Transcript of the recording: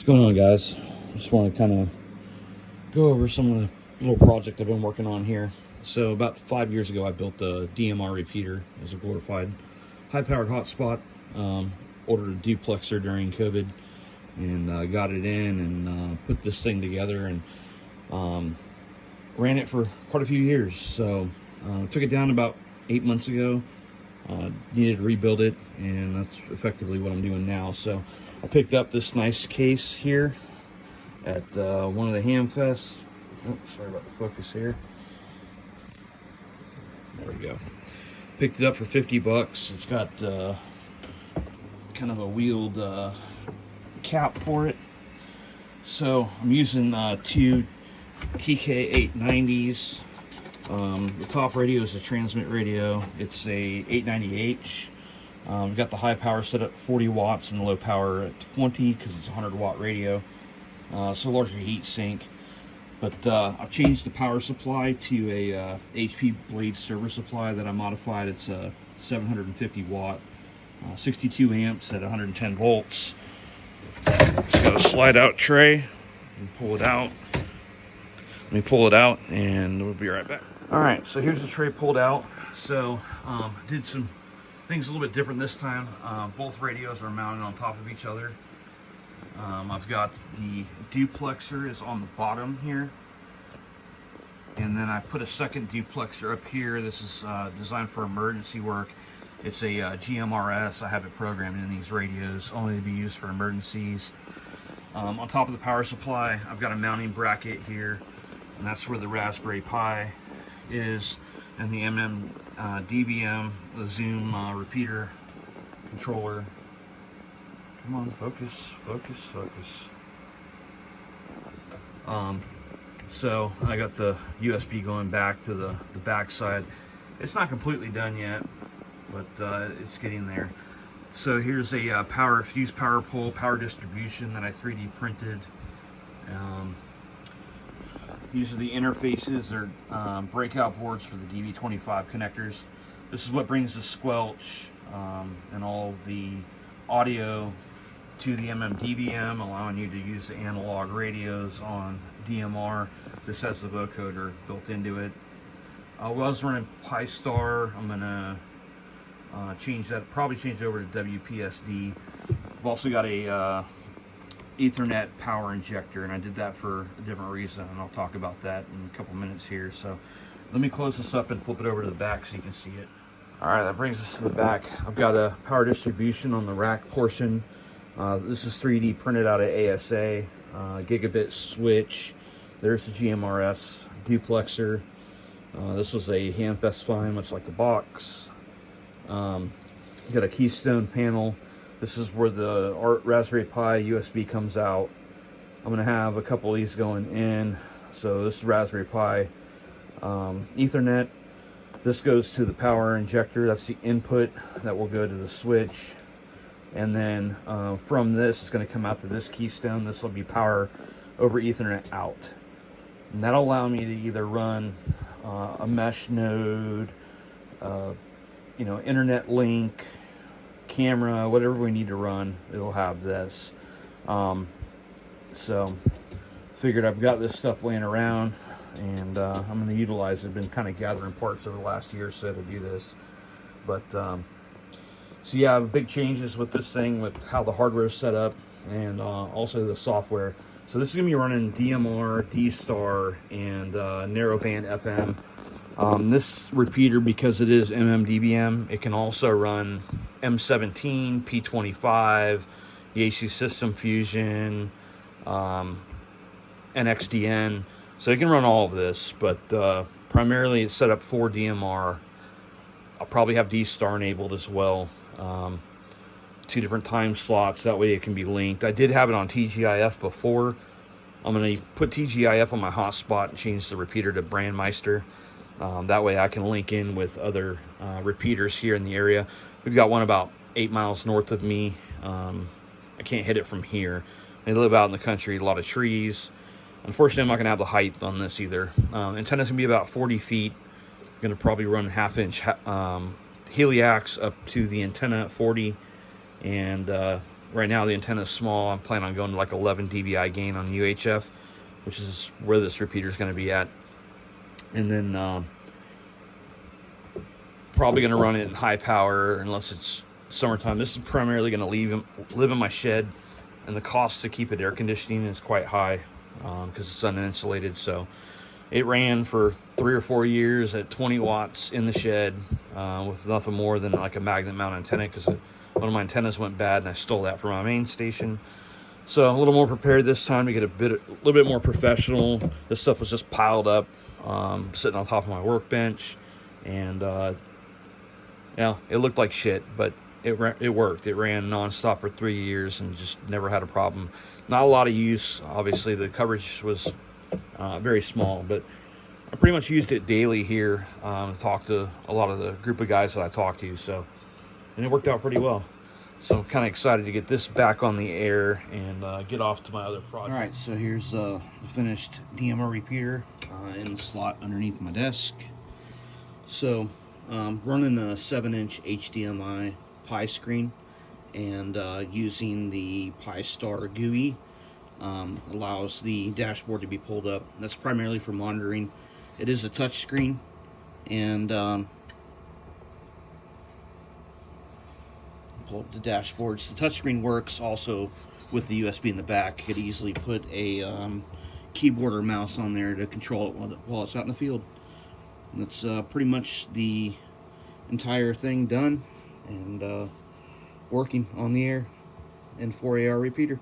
What's going on, guys? Just want to kind of go over some of the little project I've been working on here. So about 5 years ago, I built the DMR repeater as a glorified high-powered hotspot. Ordered a duplexer during COVID and got it in and put this thing together and ran it for quite a few years. So took it down about 8 months ago. Needed to rebuild it, and that's effectively what I'm doing now. So I picked up this nice case here at one of the ham fests. Oh, sorry about the focus here. There we go. Picked it up for 50 bucks. It's got kind of a wheeled cap for it. So I'm using two TK890s. The top radio is a transmit radio. It's a 890H. We've got the high power set up 40 watts and the low power at 20 because it's a 100-watt radio. So largely heat sink. But I've changed the power supply to a HP blade server supply that I modified. It's a 750 watt, 62 amps at 110 volts. So slide out tray and pull it out. Let me pull it out and we'll be right back. All right, so here's the tray pulled out. So did some things a little bit different this time. Both radios are mounted on top of each other. I've got the duplexer is on the bottom here. And then I put a second duplexer up here. This is designed for emergency work. It's a GMRS. I have it programmed in these radios, only to be used for emergencies. On top of the power supply, I've got a mounting bracket here. And that's where the Raspberry Pi is, and the DBM, the Zoom repeater controller. Come on, focus, focus, focus. So I got the USB going back to the back side. It's not completely done yet, but it's getting there. So here's a fuse power pole, power distribution that I 3D printed. These are the interfaces or breakout boards for the DB25 connectors. This is what brings the squelch and all the audio to the DBM, allowing you to use the analog radios on DMR. This has the vocoder built into it. I was running Dstar. I'm gonna change that, probably change it over to WPSD. I've also got a Ethernet power injector, and I did that for a different reason, and I'll talk about that in a couple minutes here. So let me close this up and flip it over to the back so you can see it. All right, that brings us to the back. I've got a power distribution on the rack portion. This is 3D printed out of ASA, gigabit switch. There's the GMRS duplexer. This was a handfest find, much like the box. Got a keystone panel. This is where the Raspberry Pi USB comes out. I'm going to have a couple of these going in. So this is Raspberry Pi Ethernet. This goes to the power injector. That's the input that will go to the switch. And then from this, it's going to come out to this keystone. This will be power over Ethernet out. And that'll allow me to either run a mesh node, internet link, camera, whatever we need to run, it'll have this. So figured I've got this stuff laying around, and I'm going to utilize it. I've been kind of gathering parts over the last year or so to do this. But so yeah, big changes with this thing, with how the hardware is set up, and also the software. So this is going to be running DMR, Dstar, and narrowband FM. This repeater, because it is DBM, it can also run M17, P25, Yaesu System Fusion, NXDN. So it can run all of this, but primarily it's set up for DMR. I'll probably have Dstar enabled as well. 2 different time slots, that way it can be linked. I did have it on TGIF before. I'm going to put TGIF on my hotspot and change the repeater to Brandmeister. That way I can link in with other repeaters here in the area. We've got one about 8 miles north of me. I can't hit it from here. They live out in the country, a lot of trees. Unfortunately, I'm not going to have the height on this either. Antenna's going to be about 40 feet. I'm going to probably run 1/2 inch heliax up to the antenna at 40. And right now the antenna is small. I'm planning on going to like 11 dBi gain on UHF, which is where this repeater is going to be at. And then probably going to run it in high power unless it's summertime. This is primarily going to live in my shed, and the cost to keep it air conditioning is quite high because it's uninsulated. So it ran for 3 or 4 years at 20 watts in the shed with nothing more than like a magnet mount antenna, because one of my antennas went bad and I stole that from my main station. So a little more prepared this time to get a little bit more professional. This stuff was just piled up, sitting on top of my workbench, and yeah, it looked like shit, but it worked. It ran nonstop for 3 years and just never had a problem. Not a lot of use. Obviously, the coverage was very small, but I pretty much used it daily here. Talked to a lot of the group of guys that I talked to, and it worked out pretty well. So I'm kind of excited to get this back on the air and get off to my other project. All right, so here's the finished DMR repeater in the slot underneath my desk. So running a 7-inch HDMI Pi screen, and using the Dstar GUI allows the dashboard to be pulled up. That's primarily for monitoring. It is a touch screen, and pull up the dashboards. The touchscreen works also with the USB in the back. You could easily put a keyboard or mouse on there to control it while it's out in the field. And that's pretty much the entire thing done and working on the air in 4AR repeater.